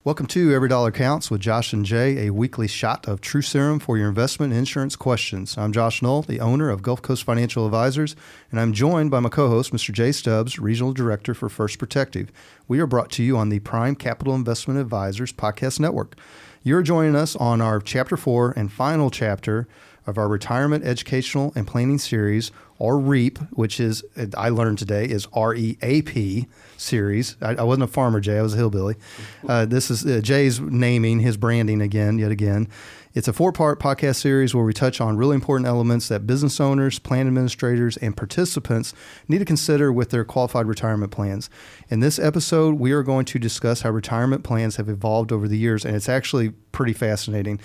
Welcome to Every Dollar Counts with Josh and Jay, a weekly shot of true serum for your investment and insurance questions. I'm Josh Knoll, the owner of Gulf Coast Financial Advisors, and I'm joined by my co-host, Mr. Jay Stubbs, Regional Director for First Protective. We are brought to you on the Prime Capital Investment Advisors podcast network. You're joining us on our Chapter 4 and final chapter of our Retirement Educational and Planning Series, or REAP, which is, I learned today, is REAP series. I wasn't a farmer, Jay. I was a hillbilly. This is Jay's naming, his branding yet again. It's a 4-part podcast series where we touch on really important elements that business owners, plan administrators, and participants need to consider with their qualified retirement plans. In this episode, we are going to discuss how retirement plans have evolved over the years, and it's actually pretty fascinating.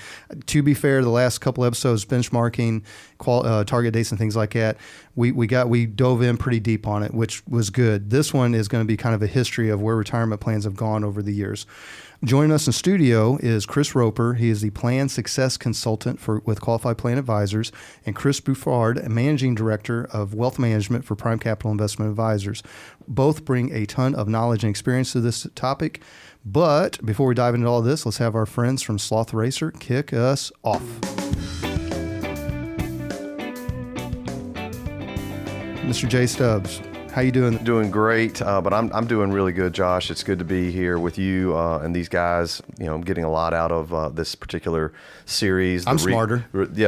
To be fair, the last couple episodes, benchmarking, target dates, and things like that, we dove in pretty deep on it, which was good. This one is going to be kind of a history of where retirement plans have gone over the years. Joining us in studio is Chris Roper. He is the Plan Success Consultant with Qualified Plan Advisors, and Chris Bouffard, Managing Director of Wealth Management for Prime Capital Investment Advisors. Both bring a ton of knowledge and experience to this topic. But before we dive into all this, let's have our friends from Sloth Racer kick us off. Mr. Jay Stubbs, how you doing? Doing great, but I'm doing really good, Josh. It's good to be here with you and these guys. You know, I'm getting a lot out of this particular series. I'm smarter.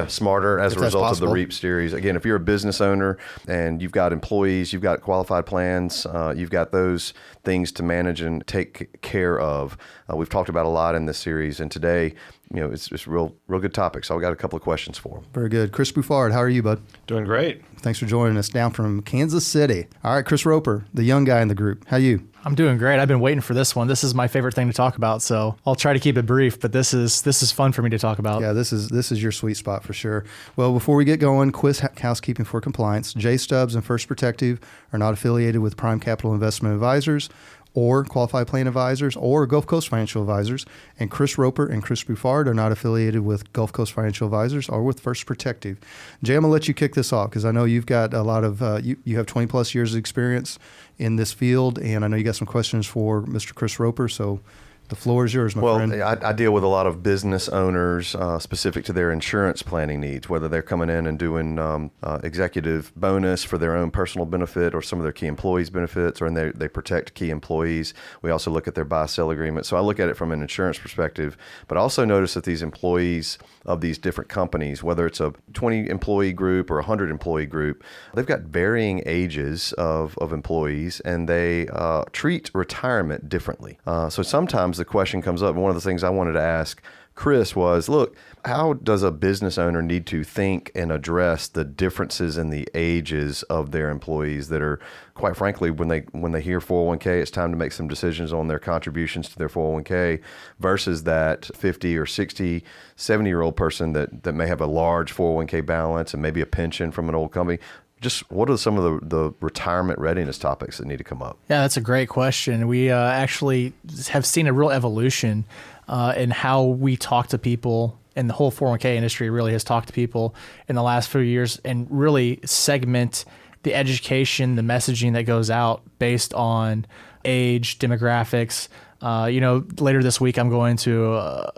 Smarter as a result of the REAP series. Again, if you're a business owner and you've got employees, you've got qualified plans, you've got those things to manage and take care of. We've talked about a lot in this series, and today, you know, it's just real good topic. So I got a couple of questions for him. Very good. Chris Bouffard, how are you, bud? Doing great. Thanks for joining us down from Kansas City. All right, Chris Roper, the young guy in the group. How you? I'm doing great. I've been waiting for this one. This is my favorite thing to talk about, so I'll try to keep it brief, but this is fun for me to talk about. Yeah, this is your sweet spot for sure. Well, before we get going, quick housekeeping for compliance. Jay Stubbs and First Protective are not affiliated with Prime Capital Investment Advisors or Qualified Plan Advisors or Gulf Coast Financial Advisors, and Chris Roper and Chris Bouffard are not affiliated with Gulf Coast Financial Advisors or with First Protective. Jay, I'm going to let you kick this off because I know you've got a lot of, you have 20 plus years of experience in this field, and I know you got some questions for Mr. Chris Roper, so the floor is yours, my friend. Well, I deal with a lot of business owners specific to their insurance planning needs, whether they're coming in and doing executive bonus for their own personal benefit or some of their key employees' benefits, or they protect key employees. We also look at their buy-sell agreement. So I look at it from an insurance perspective, but I also notice that these employees of these different companies, whether it's a 20-employee group or a 100-employee group, they've got varying ages of employees, and they treat retirement differently. So sometimes the question comes up, and one of the things I wanted to ask Chris was, look, how does a business owner need to think and address the differences in the ages of their employees that are, quite frankly, when they hear 401k, it's time to make some decisions on their contributions to their 401k versus that 50 or 60, 70-year-old person that may have a large 401k balance and maybe a pension from an old company. Just what are some of the retirement readiness topics that need to come up? Yeah, that's a great question. We actually have seen a real evolution in how we talk to people, and the whole 401k industry really has talked to people in the last few years, and really segment the education, the messaging that goes out based on age, demographics. Later this week, I'm going to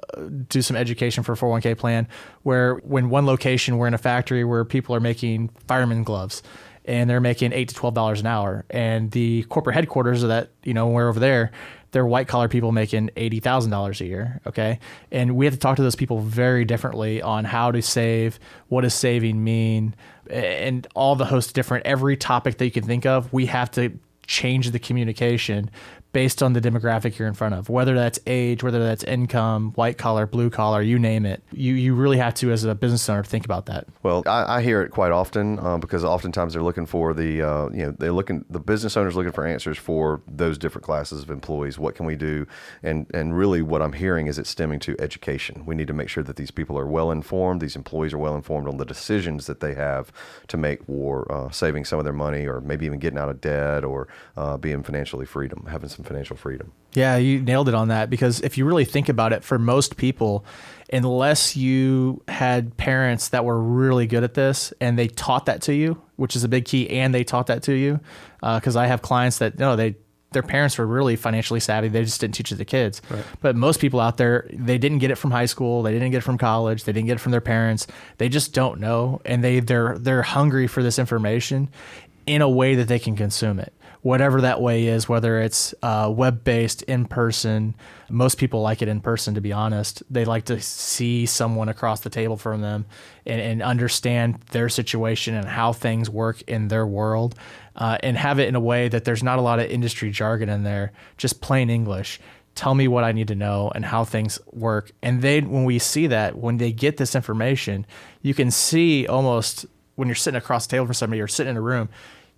do some education for a 401k plan where when one location, we're in a factory where people are making fireman gloves and they're making $8 to $12 an hour. And the corporate headquarters of that, we're over there, they're white collar people making $80,000 a year. Okay. And we have to talk to those people very differently on how to save, what does saving mean, and all the host different, every topic that you can think of, we have to change the communication based on the demographic you're in front of, whether that's age, whether that's income, white collar, blue collar, you name it. You really have to, as a business owner, think about that. Well, I hear it quite often because oftentimes they're looking for the business owners looking for answers for those different classes of employees. What can we do? And really what I'm hearing is it's stemming to education. We need to make sure that these people are well informed. These employees are well informed on the decisions that they have to make for saving some of their money, or maybe even getting out of debt, or being financially freedom, having some financial freedom. Yeah, you nailed it on that, because if you really think about it, for most people, unless you had parents that were really good at this and they taught that to you, which is a big key, and they taught that to you, because I have clients that, no, they their parents were really financially savvy. They just didn't teach it to the kids. Right. But most people out there, they didn't get it from high school. They didn't get it from college. They didn't get it from their parents. They just don't know. And they're hungry for this information in a way that they can consume it. Whatever that way is, whether it's web-based, in-person. Most people like it in person, to be honest. They like to see someone across the table from them and understand their situation and how things work in their world, and have it in a way that there's not a lot of industry jargon in there, just plain English. Tell me what I need to know and how things work. And when we see that, when they get this information, you can see almost when you're sitting across the table from somebody or sitting in a room,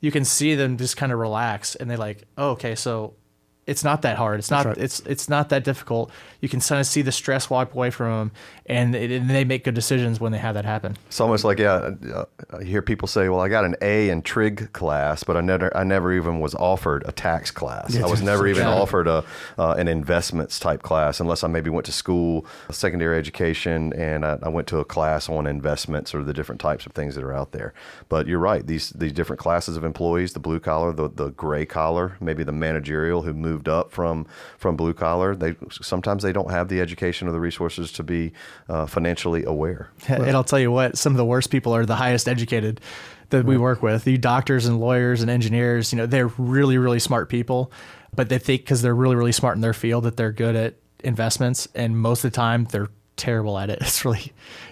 you can see them just kind of relax, and they're like, oh, okay, so it's not that hard. It's not. right. It's not that difficult. You can kind of see the stress wipe away from them, and they make good decisions when they have that happen. It's almost like, I hear people say, well, I got an A in trig class, but I never even was offered a tax class. I was never even offered an investments type class, unless I maybe went to school, secondary education, and I went to a class on investments or the different types of things that are out there. But you're right, these different classes of employees, the blue collar, the gray collar, maybe the managerial who moved up from blue collar, sometimes they don't have the education or the resources to be financially aware. And I'll tell you what, some of the worst people are the highest educated that we work with. You doctors and lawyers and engineers, they're really, really smart people, but they think because they're really, really smart in their field that they're good at investments, and most of the time they're terrible at it.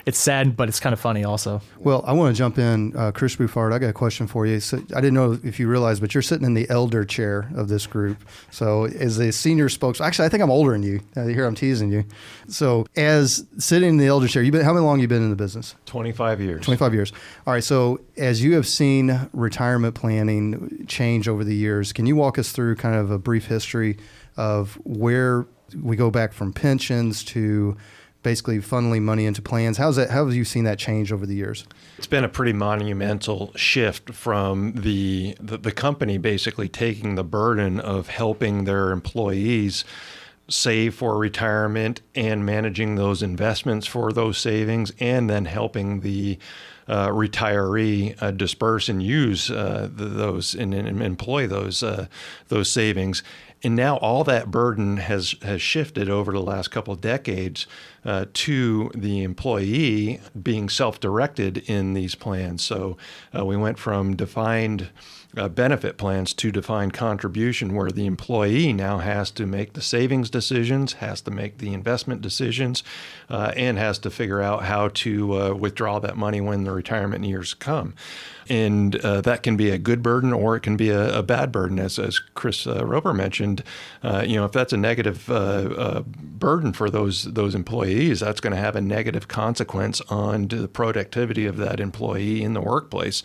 It's sad, but it's kind of funny also. Well, I want to jump in. Chris Bouffard, I got a question for you. So I didn't know if you realized, but you're sitting in the elder chair of this group. So as a senior spokesman, actually, I think I'm older than you. Here I'm teasing you. So as sitting in the elder chair, how long have you been in the business? 25 years. 25 years. All right. So as you have seen retirement planning change over the years, can you walk us through kind of a brief history of where we go back from pensions to basically funneling money into plans? How have you seen that change over the years? It's been a pretty monumental shift from the company basically taking the burden of helping their employees save for retirement and managing those investments for those savings, and then helping the retiree disperse and use those and employ those savings. And now all that burden has shifted over the last couple of decades to the employee being self-directed in these plans. So we went from defined benefit plans to defined contribution, where the employee now has to make the savings decisions, has to make the investment decisions, and has to figure out how to withdraw that money when the retirement years come. And that can be a good burden, or it can be a bad burden, as Chris Roper mentioned. If that's a negative burden for those employees, that's going to have a negative consequence on the productivity of that employee in the workplace.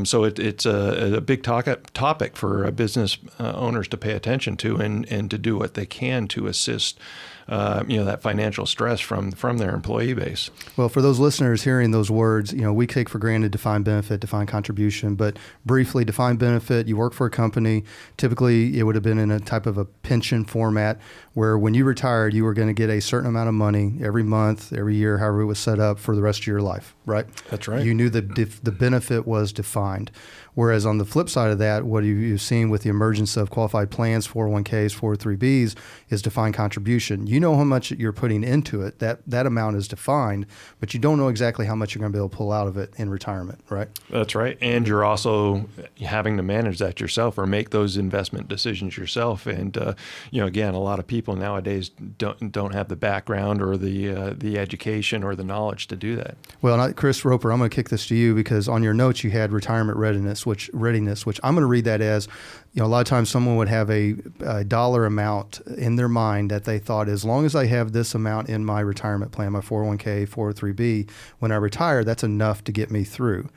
So it's a big topic for business owners to pay attention to, and to do what they can to assist that financial stress from their employee base. Well, for those listeners hearing those words, we take for granted defined benefit, defined contribution, but briefly, defined benefit, you work for a company. Typically, it would have been in a type of a pension format where when you retired, you were going to get a certain amount of money every month, every year, however it was set up for the rest of your life, right? That's right. You knew the benefit was defined. Whereas on the flip side of that, what you've seen with the emergence of qualified plans, 401ks, 403bs, is defined contribution. You know how much you're putting into it. That amount is defined, but you don't know exactly how much you're going to be able to pull out of it in retirement, right? That's right. And you're also having to manage that yourself, or make those investment decisions yourself. And, again, a lot of people nowadays don't have the background or the education or the knowledge to do that. Well, Chris Roper, I'm going to kick this to you, because on your notes you had retirement readiness, which I'm going to read that as, a lot of times someone would have a dollar amount in their mind that they thought, as long as I have this amount in my retirement plan, my 401k, 403b, when I retire, that's enough to get me through.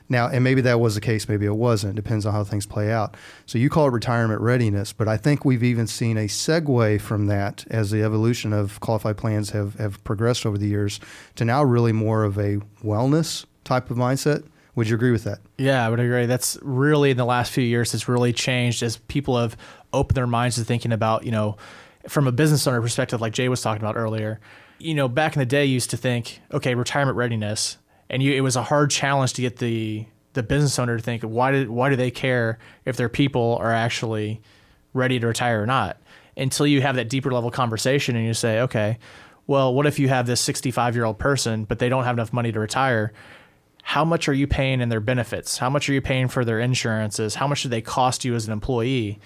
Now, and maybe that was the case, maybe it wasn't. It depends on how things play out. So you call it retirement readiness, but I think we've even seen a segue from that as the evolution of qualified plans have progressed over the years to now really more of a wellness type of mindset. Would you agree with that? Yeah, I would agree. That's really, in the last few years, it's really changed as people have opened their minds to thinking about, from a business owner perspective, like Jay was talking about earlier. Back in the day, you used to think, okay, retirement readiness, and it was a hard challenge to get the business owner to think, why do they care if their people are actually ready to retire or not, until you have that deeper level conversation and you say, okay, well, what if you have this 65-year-old person, but they don't have enough money to retire? How much are you paying in their benefits? How much are you paying for their insurances? How much do they cost you as an employee?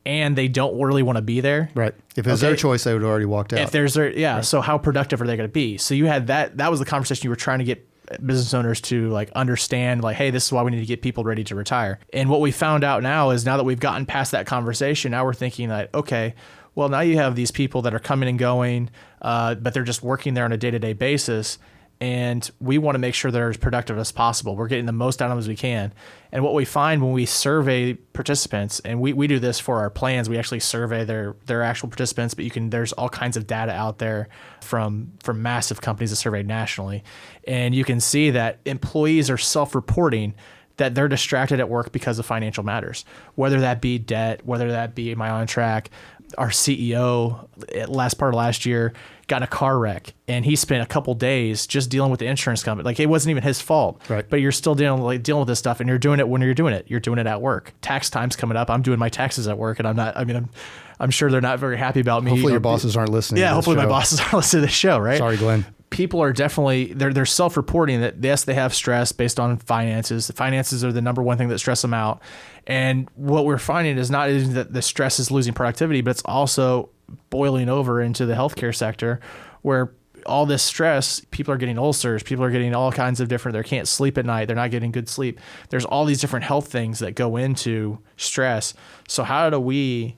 And they don't really want to be there. Right. If it was their choice, they would have already walked out. If there's right. So how productive are they going to be? So you had that was the conversation you were trying to get business owners to like understand, like, hey, this is why we need to get people ready to retire. And what we found out now is, now that we've gotten past that conversation, now we're thinking that, okay, well, now you have these people that are coming and going, but they're just working there on a day-to-day basis. And we want to make sure they're as productive as possible. We're getting the most out of them as we can. And what we find when we survey participants, and we do this for our plans, we actually survey their actual participants, but there's all kinds of data out there from massive companies that survey nationally. And you can see that employees are self-reporting that they're distracted at work because of financial matters, whether that be debt, whether that be my on track. Our CEO, last part of last year, got in a car wreck, and he spent a couple days just dealing with the insurance company. Like, it wasn't even his fault, right? But you're still dealing with this stuff, and you're doing it when you're doing it. You're doing it at work. Tax time's coming up. I'm doing my taxes at work, and I'm sure they're not very happy about me. Hopefully your bosses aren't listening. Yeah, hopefully my bosses aren't listening to this show, right? Sorry, Glenn. People are definitely, they're self-reporting that, yes, they have stress based on finances. The finances are the number one thing that stress them out. And what we're finding is not that the stress is losing productivity, but it's also boiling over into the healthcare sector, where all this stress, people are getting ulcers, people are getting all kinds of different, they can't sleep at night, they're not getting good sleep. There's all these different health things that go into stress. So how do we,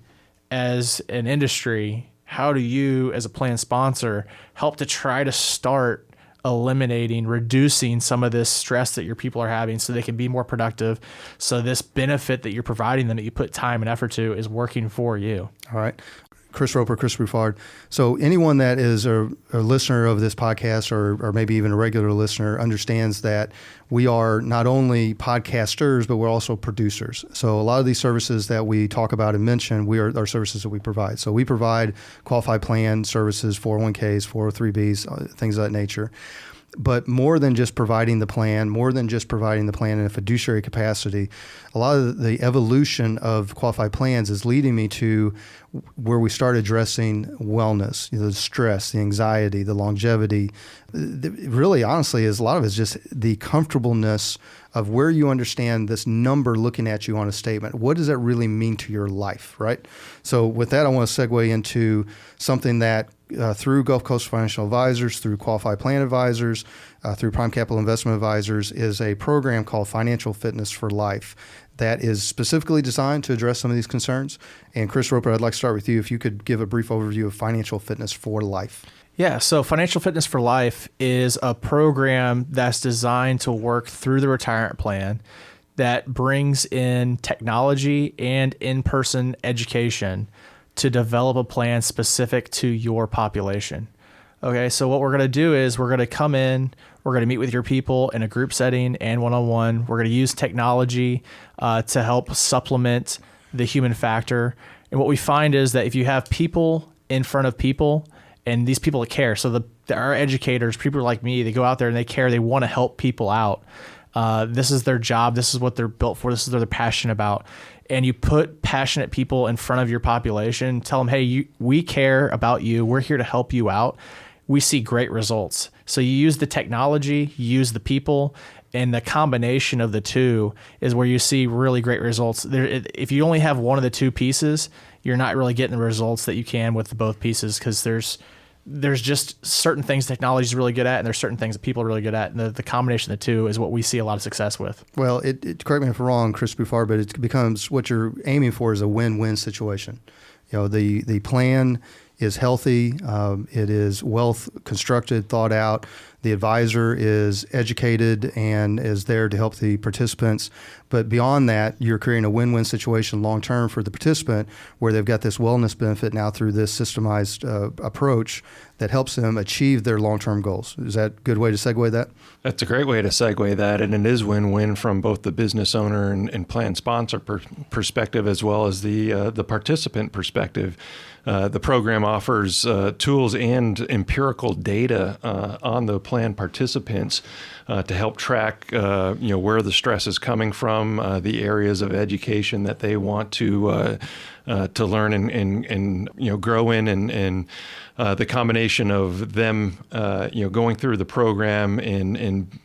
as an industry, how do you, as a plan sponsor, help to try to start eliminating, reducing some of this stress that your people are having so they can be more productive, so this benefit that you're providing them, that you put time and effort to, is working for you? All right. Chris Roper, Chris Bouffard. So anyone that is a listener of this podcast, or maybe even a regular listener, understands that we are not only podcasters, but we're also producers. So a lot of these services that we talk about and mention, are services that we provide. So we provide qualified plan services, 401ks, 403bs, things of that nature. But more than just providing the plan, in a fiduciary capacity, a lot of the evolution of qualified plans is leading me to where we start addressing wellness, the stress, the anxiety, the longevity. Really, honestly, a lot of it is just the comfortableness of where you understand this number looking at you on a statement. What does that really mean to your life, right? So with that, I want to segue into something that through Gulf Coast Financial Advisors, through Qualified Plan Advisors, through Prime Capital Investment Advisors, is a program called Financial Fitness for Life that is specifically designed to address some of these concerns. And Chris Roper, I'd like to start with you. If you could give a brief overview of Financial Fitness for Life. Yeah, so Financial Fitness for Life is a program that's designed to work through the retirement plan that brings in technology and in-person education to develop a plan specific to your population. Okay, so what we're going to do is we're going to come in, we're going to meet with your people in a group setting and one-on-one. We're going to use technology to help supplement the human factor. And what we find is that if you have people in front of people, and these people that care, so our educators, people like me, they go out there and they care, they want to help people out. This is their job. This is what they're built for. This is what they're passionate about. And you put passionate people in front of your population, tell them, hey, we care about you. We're here to help you out. We see great results. So you use the technology, you use the people, and the combination of the two is where you see really great results. If you only have one of the two pieces, you're not really getting the results that you can with both pieces, because there's just certain things technology is really good at, and there's certain things that people are really good at. And the combination of the two is what we see a lot of success with. Well, correct me if I'm wrong, Chris Bouffard, but it becomes, what you're aiming for is a win-win situation. The plan is healthy. It is well constructed, thought out. The advisor is educated and is there to help the participants. But beyond that, you're creating a win-win situation long-term for the participant, where they've got this wellness benefit now through this systemized approach that helps them achieve their long-term goals. Is that a good way to segue that? That's a great way to segue that. And it is win-win from both the business owner and plan sponsor perspective, as well as the participant perspective. The program offers tools and empirical data on the plan participants to help track where the stress is coming from, the areas of education that they want to to learn and grow in, and the combination of them going through the program and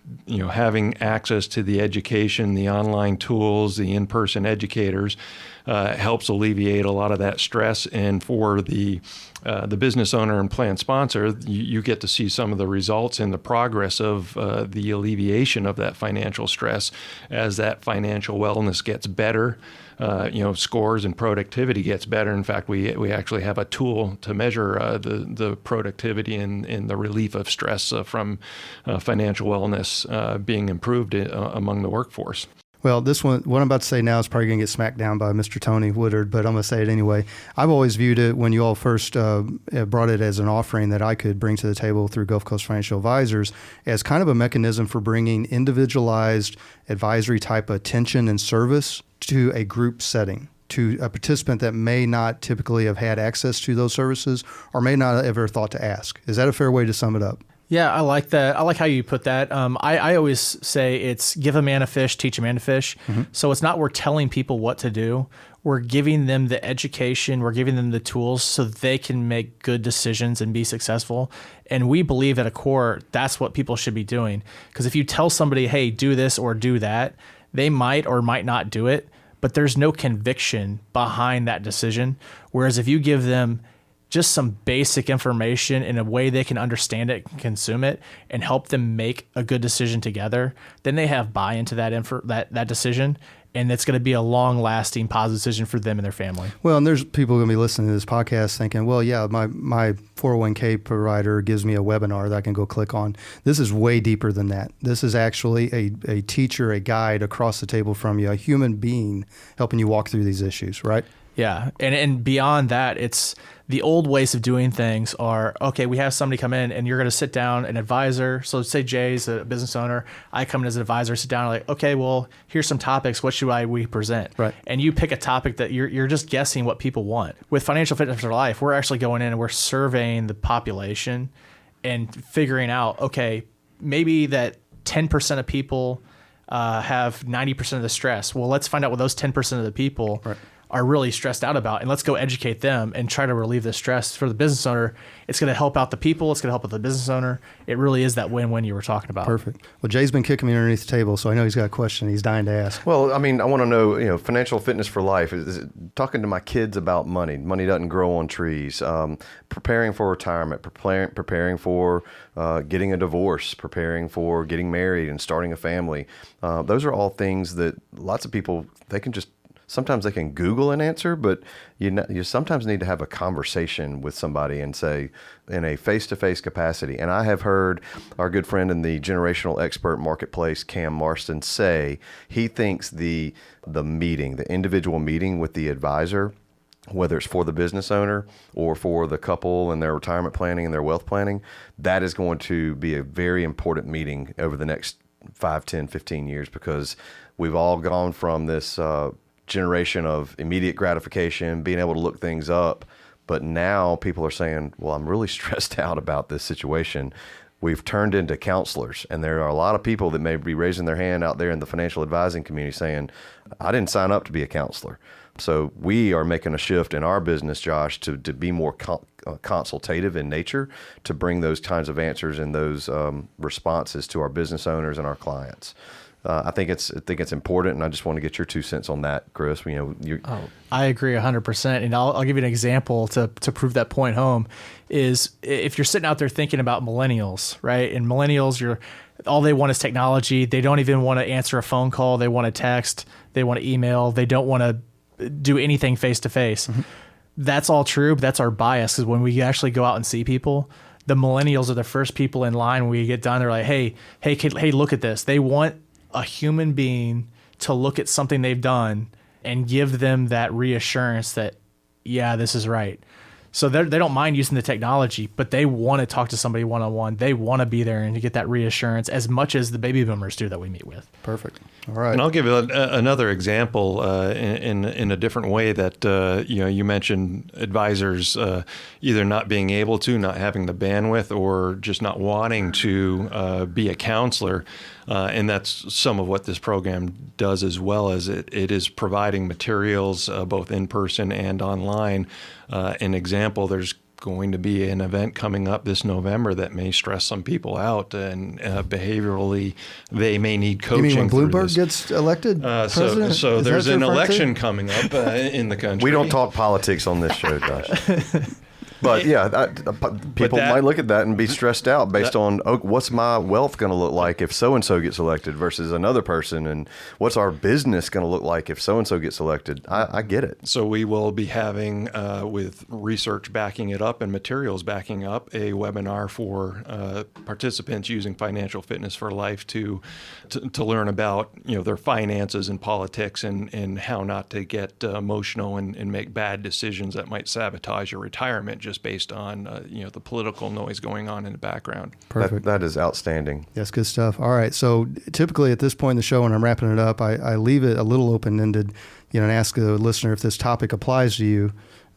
having access to the education, the online tools, the in-person educators helps alleviate a lot of that stress. And for the business owner and plan sponsor, you get to see some of the results in the progress of the alleviation of that financial stress as that financial wellness gets better. Scores and productivity gets better. In fact, we actually have a tool to measure the productivity and the relief of stress from financial wellness being improved among the workforce. Well, this one, what I'm about to say now is probably going to get smacked down by Mr. Tony Woodard, but I'm going to say it anyway. I've always viewed it, when you all first brought it as an offering that I could bring to the table through Gulf Coast Financial Advisors, as kind of a mechanism for bringing individualized advisory type attention and service to a group setting, to a participant that may not typically have had access to those services or may not have ever thought to ask. Is that a fair way to sum it up? Yeah, I like that. I like how you put that. I always say it's give a man a fish, teach a man to fish. Mm-hmm. So it's not we're telling people what to do. We're giving them the education. We're giving them the tools so they can make good decisions and be successful. And we believe at a core, that's what people should be doing. Because if you tell somebody, hey, do this or do that, they might or might not do it, but there's no conviction behind that decision. Whereas if you give them just some basic information in a way they can understand it, consume it, and help them make a good decision together, then they have buy-in to that decision, and it's going to be a long-lasting positive decision for them and their family. Well, and there's people going to be listening to this podcast thinking, well, yeah, my 401k provider gives me a webinar that I can go click on. This is way deeper than that. This is actually a teacher, a guide across the table from you, a human being helping you walk through these issues, right? Yeah, and beyond that, it's the old ways of doing things are, okay, we have somebody come in and you're going to sit down, an advisor. So say Jay's a business owner. I come in as an advisor, sit down, like, okay, well, here's some topics. What should we present? Right. And you pick a topic that you're just guessing what people want. With Financial Fitness for Life, we're actually going in and we're surveying the population and figuring out, okay, maybe that 10% of people have 90% of the stress. Well, let's find out what those 10% of the people are really stressed out about, and let's go educate them and try to relieve the stress. For the business owner, it's going to help out the people. It's going to help out the business owner. It really is that win-win you were talking about. Perfect. Well, Jay's been kicking me underneath the table, so I know he's got a question he's dying to ask. Well, I mean, I want to know, Financial Fitness for Life, is it talking to my kids about money. Money doesn't grow on trees. Preparing for retirement, preparing for getting a divorce, preparing for getting married and starting a family. Those are all things that lots of people, sometimes they can Google an answer, but you sometimes need to have a conversation with somebody and say, in a face-to-face capacity. And I have heard our good friend in the generational expert marketplace, Cam Marston, say he thinks the individual meeting with the advisor, whether it's for the business owner or for the couple and their retirement planning and their wealth planning, that is going to be a very important meeting over the next 5, 10, 15 years, because we've all gone from this generation of immediate gratification, being able to look things up. But now people are saying, well, I'm really stressed out about this situation. We've turned into counselors, and there are a lot of people that may be raising their hand out there in the financial advising community saying, I didn't sign up to be a counselor. So we are making a shift in our business, Josh, to be more consultative in nature, to bring those kinds of answers and those responses to our business owners and our clients. I think it's important, and I just want to get your 2 cents on that, Chris. I agree 100%, and I'll give you an example to prove that point home. Is if you're sitting out there thinking about millennials, right? And millennials, all they want is technology. They don't even want to answer a phone call. They want to text. They want to email. They don't want to do anything face to face. That's all true, but that's our bias. Because when we actually go out and see people, the millennials are the first people in line. When we get done, they're like, hey, look at this. They want a human being to look at something they've done and give them that reassurance that, yeah, this is right. So they don't mind using the technology, but they want to talk to somebody one-on-one. They want to be there and to get that reassurance as much as the baby boomers do that we meet with. Perfect. All right. And I'll give another example in a different way that, you mentioned advisors either not being able to, not having the bandwidth, or just not wanting to be a counselor. And that's some of what this program does, as well as it is providing materials both in person and online. An example, there's going to be an event coming up this November that may stress some people out, and behaviorally they may need coaching. You mean when through Bloomberg this. gets elected president? So Is there's that an what you're referring election coming up in the country. We don't talk politics on this show, Josh. But yeah, people might look at that and be stressed out based on, what's my wealth going to look like if so-and-so gets elected versus another person, and what's our business going to look like if so-and-so gets elected. I get it. So we will be having, with research backing it up and materials backing up, a webinar for participants using Financial Fitness for Life to learn about their finances and politics, and how not to get emotional and make bad decisions that might sabotage your retirement just based on the political noise going on in the background. Perfect. That is outstanding. That's good stuff. All right. So typically at this point in the show, when I'm wrapping it up, I leave it a little open-ended, and ask the listener if this topic applies to you.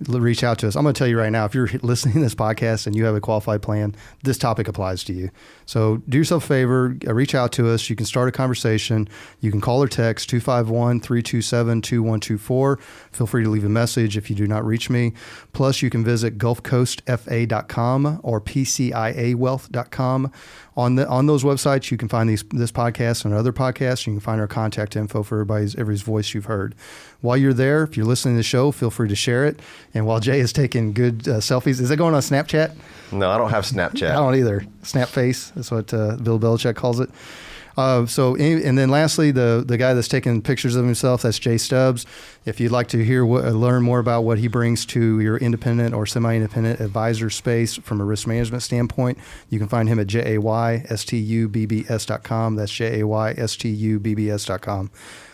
Reach out to us. I'm going to tell you right now, if you're listening to this podcast and you have a qualified plan, this topic applies to you. So do yourself a favor, reach out to us. You can start a conversation. You can call or text 251-327-2124. Feel free to leave a message if you do not reach me. Plus, you can visit gulfcoastfa.com or pciawealth.com. On those websites, you can find this podcast and other podcasts. You can find our contact info for everybody's voice you've heard. While you're there, if you're listening to the show, feel free to share it. And while Jay is taking good selfies, is that going on Snapchat? No, I don't have Snapchat. I don't either. Snap face, that's what Bill Belichick calls it. And then lastly, the guy that's taking pictures of himself, that's Jay Stubbs. If you'd like to learn more about what he brings to your independent or semi-independent advisor space from a risk management standpoint, you can find him at jaystubbs.com. That's jaystubbs.com.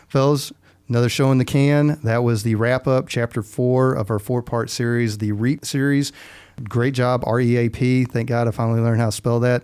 Fellas, another show in the can. That was the wrap-up, Chapter 4 of our 4-part series, the REAP series. Great job, REAP. Thank God I finally learned how to spell that.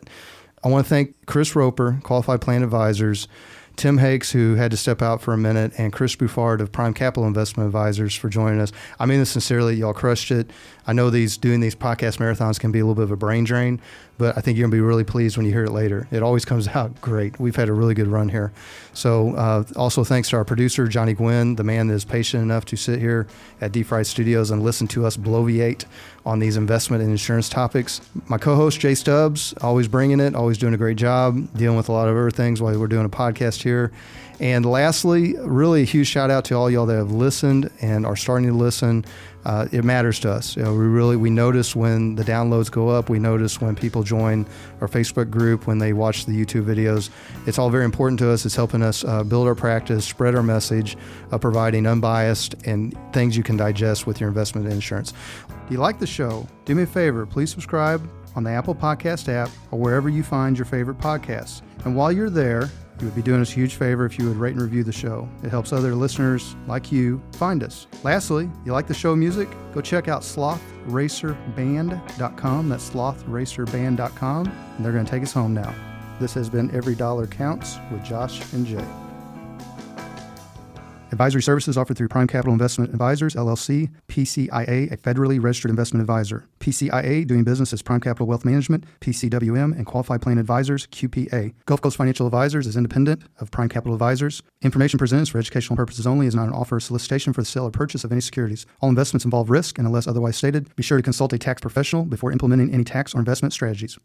I want to thank Chris Roper, Qualified Plan Advisors, Tim Hakes, who had to step out for a minute, and Chris Bouffard of Prime Capital Investment Advisors for joining us. I mean this sincerely. Y'all crushed it. I know doing these podcast marathons can be a little bit of a brain drain, but I think you're going to be really pleased when you hear it later. It always comes out great. We've had a really good run here. So also thanks to our producer, Johnny Gwynn, the man that is patient enough to sit here at Deep Fried Studios and listen to us bloviate on these investment and insurance topics. My co-host, Jay Stubbs, always bringing it, always doing a great job, dealing with a lot of other things while we're doing a podcast here. And lastly, really a huge shout out to all y'all that have listened and are starting to listen. It matters to us. We notice when the downloads go up. We notice when people join our Facebook group, when they watch the YouTube videos. It's all very important to us. It's helping us build our practice, spread our message, providing unbiased and things you can digest with your investment and insurance. Do you like the show? Do me a favor. Please subscribe on the Apple Podcast app or wherever you find your favorite podcasts. And while you're there, you would be doing us a huge favor if you would rate and review the show. It helps other listeners like you find us. Lastly, you like the show music? Go check out slothracerband.com. That's slothracerband.com. And they're going to take us home now. This has been Every Dollar Counts with Josh and Jay. Advisory services offered through Prime Capital Investment Advisors, LLC, PCIA, a federally registered investment advisor. PCIA, doing business as Prime Capital Wealth Management, PCWM, and Qualified Plan Advisors, QPA. Gulf Coast Financial Advisors is independent of Prime Capital Advisors. Information presented for educational purposes only, is not an offer or solicitation for the sale or purchase of any securities. All investments involve risk, and unless otherwise stated, be sure to consult a tax professional before implementing any tax or investment strategies.